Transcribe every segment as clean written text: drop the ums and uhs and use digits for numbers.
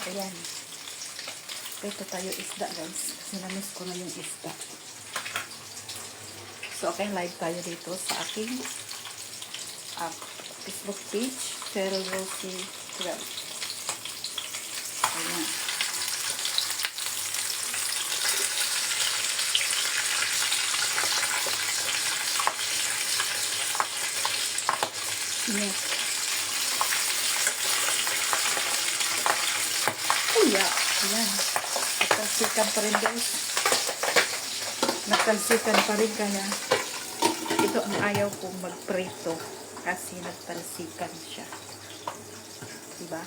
Ayan. Ito tayo isda, guys. Kasi na-miss ko na yung isda. So, okay, live tayo dito sa aking Facebook page, Cheryl Rosie 12. Ayan. Yes. Kuya. Ayan. Nagkalsikan pa rin, guys. Nagkalsikan pa rin, kaya ito ang ayaw kong magprito kasi nagtalsikan siya. Diba?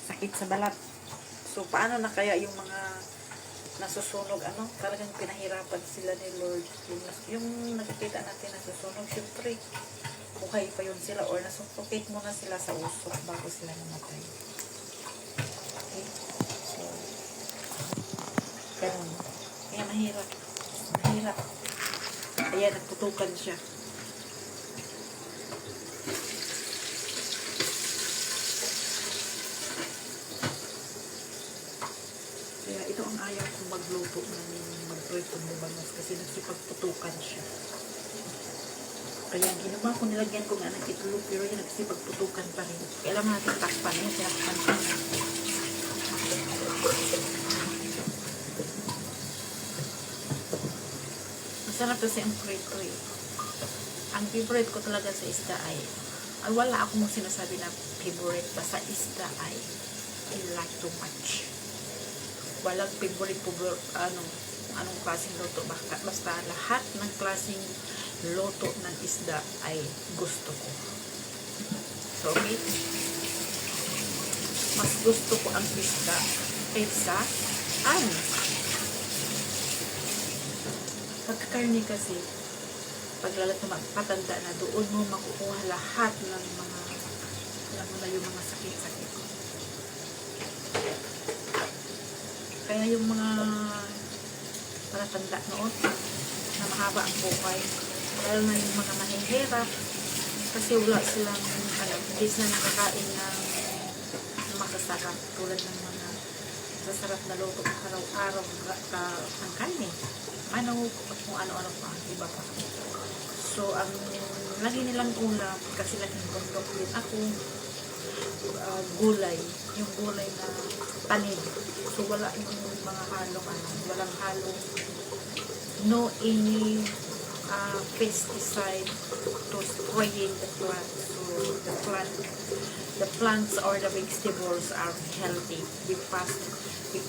Sakit sa balat. So, paano na kaya yung mga nasusunog, talagang pinahirapan sila ni Lord. Yung nakikita natin nasusunog, syempre, buhay pa yun sila or nasuffocate muna sila sa usok bago sila namatay. Okay? So, ganun. Kaya mahirap. Mahirap. Ayan, nagputukan siya. Kaya ito ang ayaw kong magluto ng magprito ng bangos kasi nagsipagputukan siya. Kaya ginawa ko, nilagyan ko nga ng itlog, pero yun nagsipagputukan pa rin. Kailangan natin takpan yun, takpan pa rin. Masarap kasi ang prito eh. Ang favorite ko talaga sa isda ay wala akong sinasabi na favorite, basta isda ay I like too much. Walang favorite, anong klaseng luto, basta lahat ng klaseng luto ng isda ay gusto ko. So, okay? Mas gusto ko ang isda kaysa pagkakarni kasi, pag patanda na, doon mo makukuha lahat ng mga, alam mo na yung mga sakit-sakit. Kaya yung mga palatanda noon, na mahaba ang buhay, lalo na yung mga mahihirap, kasi wala silang, hindi sila nakakain ng masasarap, tulad ng mga masasarap na luto araw-araw ng kanin. Kung ano-ano pa, iba pa. So, ang lagi nilang ulam, kasi laging bundok din ako, gulay, yung gulay na tanim. So, wala yung mga walang halong, no any pesticide to spraying the plants. So, the plants or the vegetables are healthy. We passed in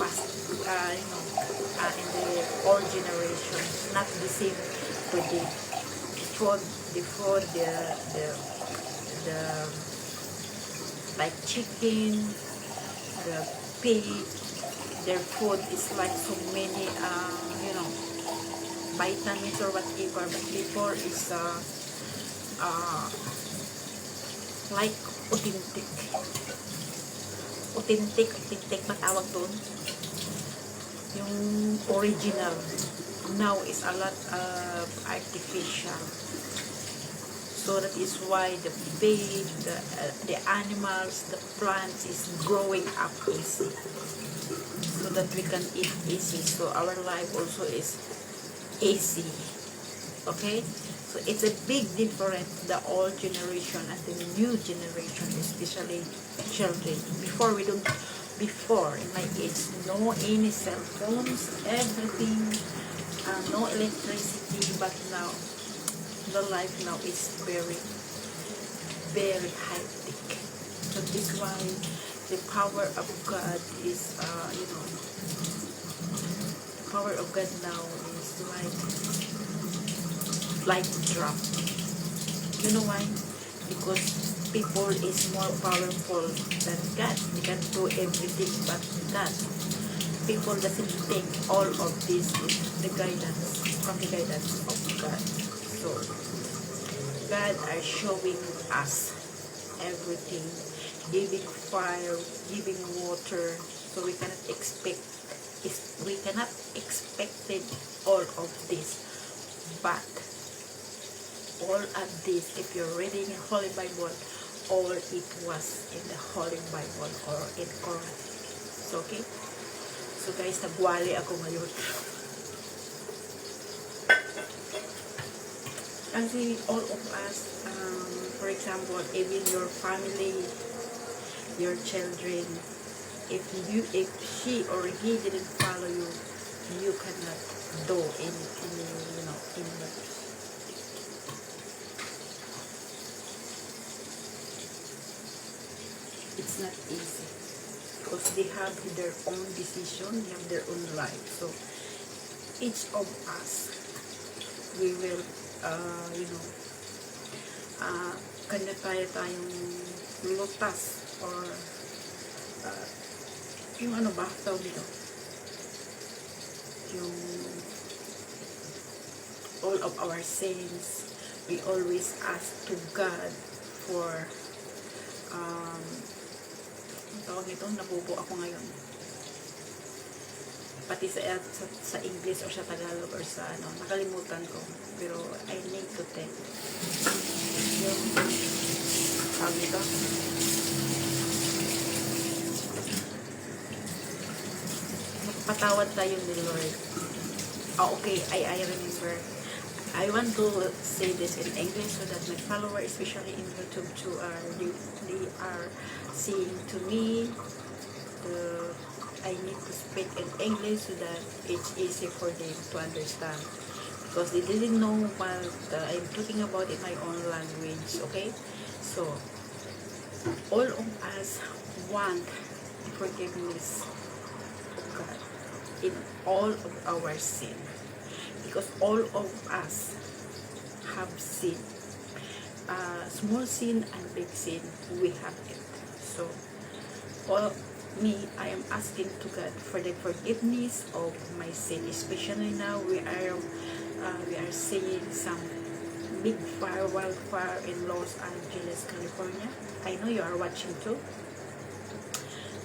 the old generation, not the same today. Before the like chicken, the pig, their food is like so many vitamins or whatever, but before is like authentic matawag doon, yung original. Now is a lot of artificial. So that is why the pig, the animals, the plants is growing up easy, so that we can eat easy. So our life also is easy. Okay? So it's a big difference, the old generation and the new generation, especially children. Before in my age, no any cell phones, everything, no electricity, but now the life now is very, very high tech. So this is why the power of God is, the power of God now is like drop. You know why? Because people is more powerful than God. They can do everything but God. People doesn't think all of this is the guidance, from the guidance of God. So, God are showing us everything, giving fire, giving water, so we cannot expect it all of this. But all of this, if you're reading the Holy Bible, all it was in the Holy Bible or in Quran. So, okay? So guys, nagwali ako ngayon. Kasi all of us, for example, even your family, your children, if she or he didn't follow you, you cannot do anything, in life. It's not easy because they have their own decision, they have their own life. So each of us, we will, kanya tayong lutas or yung ano ba tawag dito, yung all of our sins, we always ask to God for tawag nito, nabubo ako ngayon, pati sa English or sa Tagalog or sa ano, nakalimutan ko, pero I need to take yung tawag nito, magpatawad tayo ni Lord. Okay, I remember. I want to say this in English so that my followers, especially in YouTube too, they are seeing to me. I need to speak in English so that it's easy for them to understand, because they didn't know what I'm talking about in my own language. Okay, so all of us want forgiveness of God in all of our sin, because all of us have sin, small sin and big sin, we have it. So I am asking to God for the forgiveness of my sin, especially now we are seeing some big wildfire in Los Angeles, California. I know you are watching too,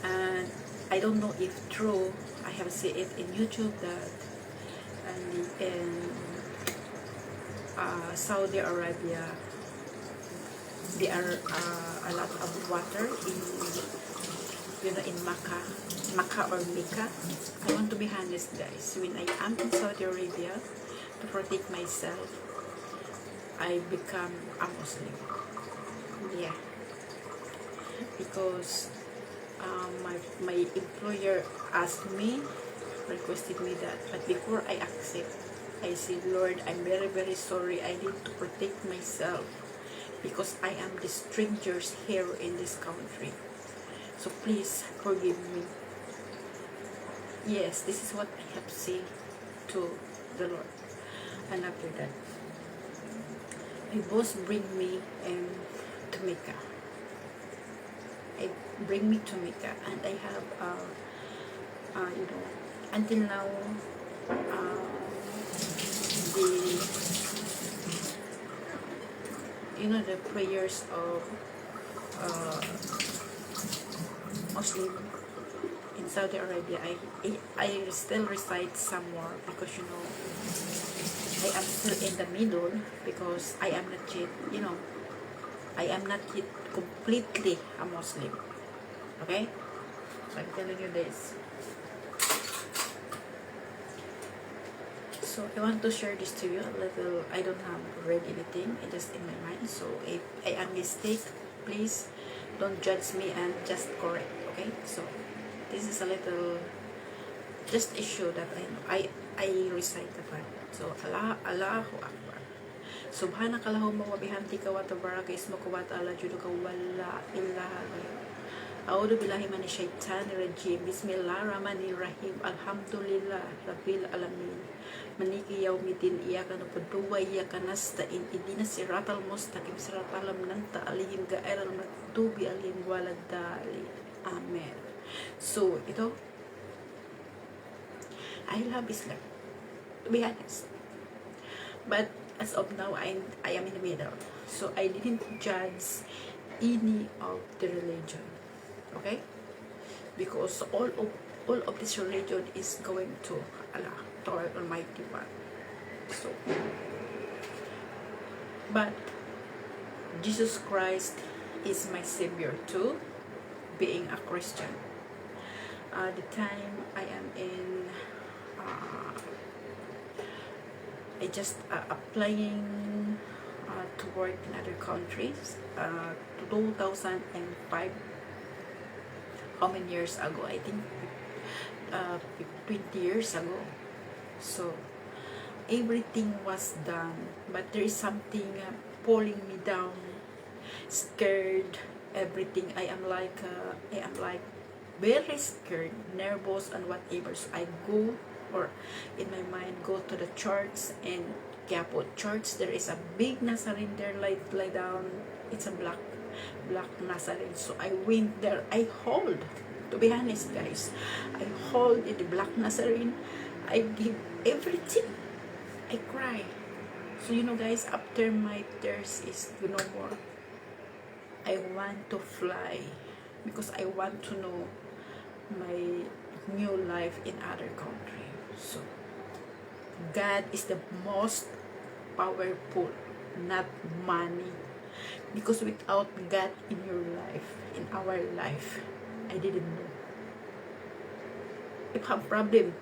and I don't know if true. I have seen it in YouTube that in Saudi Arabia there are a lot of water in in Makkah or Mecca. I want to be honest, guys. When I am in Saudi Arabia, to protect myself, I become a Muslim. Yeah, because my employer asked me, requested me that, but before I accept, I said, Lord, I'm very, very sorry. I need to protect myself because I am the strangers here in this country. So please forgive me. Yes, this is what I have said to the Lord. And after that, my boss bring me to Mecca. Bring me to Mecca, and I have until now the prayers of Muslim in Saudi Arabia. I still recite some more because I am still in the middle, because I am not yet I am not yet completely a Muslim. Okay, so I'm telling you this. So I want to share this to you a little. I don't have read anything, it's just in my mind. So if I am mistake, please don't judge me and just correct. Okay, so this is a little just issue that I recite the Bible. So Allahu Akbar. Subhanakallahumma wa bihamdika wa tabaraka ismuka wa ta'ala juduka wa la ilaha illa A'udhu billahi minasyaitanir rajim. Bismillahirrahmanirrahim. Alhamdulillah rabbil alamin. Maliki yaumiddin. Iyyaka na'budu wa iyyaka nasta'in. Ihdinas siratal mustaqim. Siratal ladzina alaihim ghairil maghdubi alaihim waladdallin. Amen. So, ito, I love Islam, to be honest. But as of now, I am in the middle. So I didn't judge any of the religion. Okay? Because all of this religion is going to Allah, to our Almighty One. So, but Jesus Christ is my savior too, being a Christian. The time I am in, I just applying to work in other countries. 2005, how many years ago? I think 20 years ago. So everything was done, but there is something pulling me down, scared, everything. I am like very scared, nervous, and whatever. So I go, or in my mind, go to the church, and Quiapo church, there is a big Nazarene there, lie down. It's a black Nazarene. So I went there. I hold, to be honest, guys, I hold in the black Nazarene. I give everything. I cry. So you know, guys, after my tears is no more, I want to fly, because I want to know my new life in other country. So God is the most powerful, not money. Because without God in your life, in our life, I didn't know. If I have problem,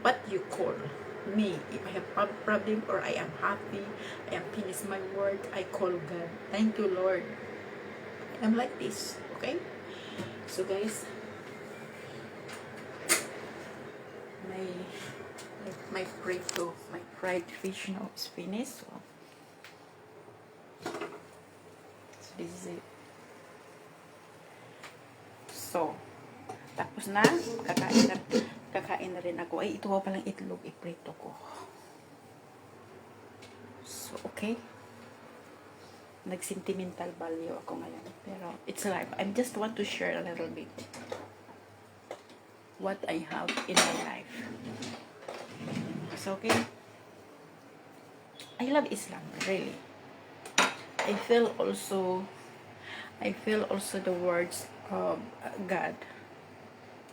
what you call me? If I have problem, or I am happy, I am finished my work, I call God. Thank you, Lord. I'm like this, okay? So guys, my fried fish now is finished. So this is it. So tapos na, kakain na rin ako. Ay, ito pa palang itlog, iprito ko. So okay, nag-sentimental value ako ngayon, pero it's life. I just want to share a little bit what I have in my life. So okay, I love Islam, really. I feel also the words of God,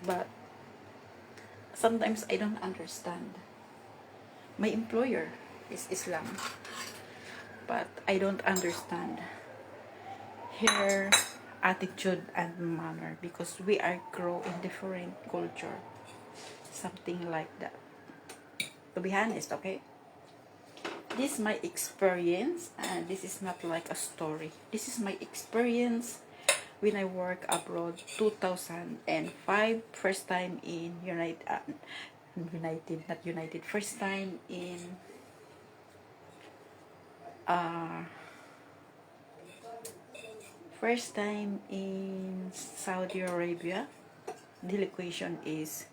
but sometimes I don't understand. My employer is Islam, but I don't understand her attitude and manner, because we are grow in different culture, something like that. To be honest, okay, this is my experience, and this is not like a story. This is my experience when I work abroad. 2005, first time in first time in first time in Saudi Arabia. The location is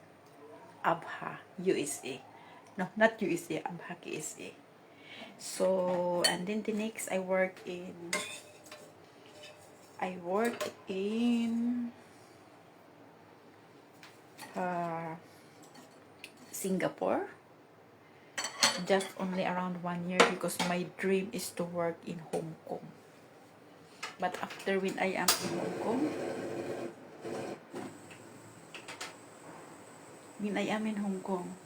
Abha, USA. No, not USA, Abha, USA. So, and then the next, I work in Singapore, just only around 1 year, because my dream is to work in Hong Kong. But after, when I am in Hong Kong,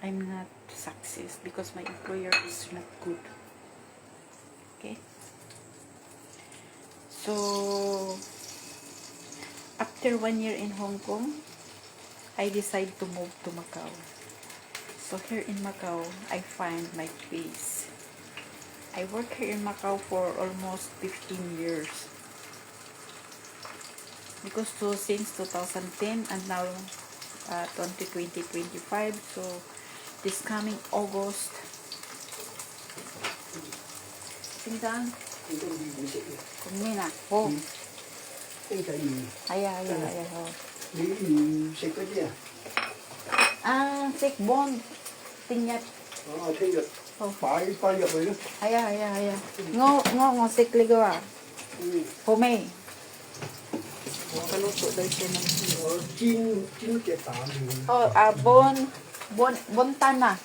I'm not success, because my employer is not good. Okay, so after 1 year in Hong Kong, I decided to move to Macau. So here in Macau, I find my place. I work here in Macau for almost 15 years. Because since 2010 and now 2020-25, so this coming August. Tingnan. Kumain na. Oh. Aya. Sikbon. Tingnyat. tingnyat. 빨리 보이네. Aya. Ngo sikligawa. Homay. Kaluto daw siya ng bontan na.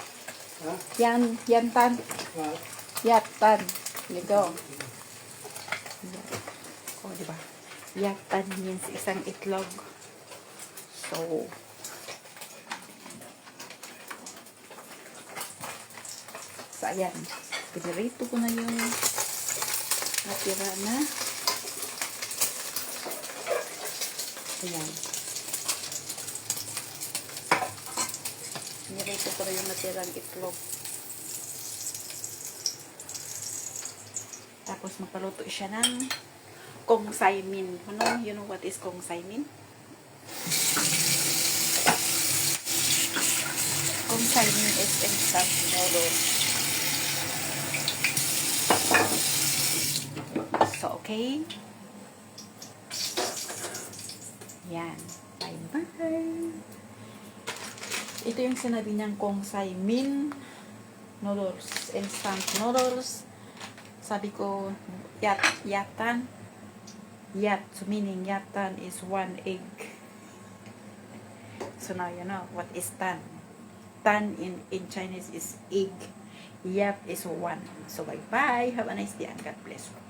Yantan. Yatan. Ligaw. Oh, diba? Yatan means isang itlog. So, ayan. Pinirito ko na yung natira na Ayan. Nirito ko rin yung natirang itlog. Tapos magpaluto siya ng kong saimin. Ano? You know what is kong saimin? Kong saimin is instant noodles. So, okay. Yan. Bye-bye. Ito yung sinabi niyang kong saimin noodles. Instant noodles. Sabi ko, yatan. Yat, so meaning yatan is 1 egg. So now you know what is tan. Tan in Chinese is egg. Yat is 1. So bye-bye. Have a nice day and God bless you.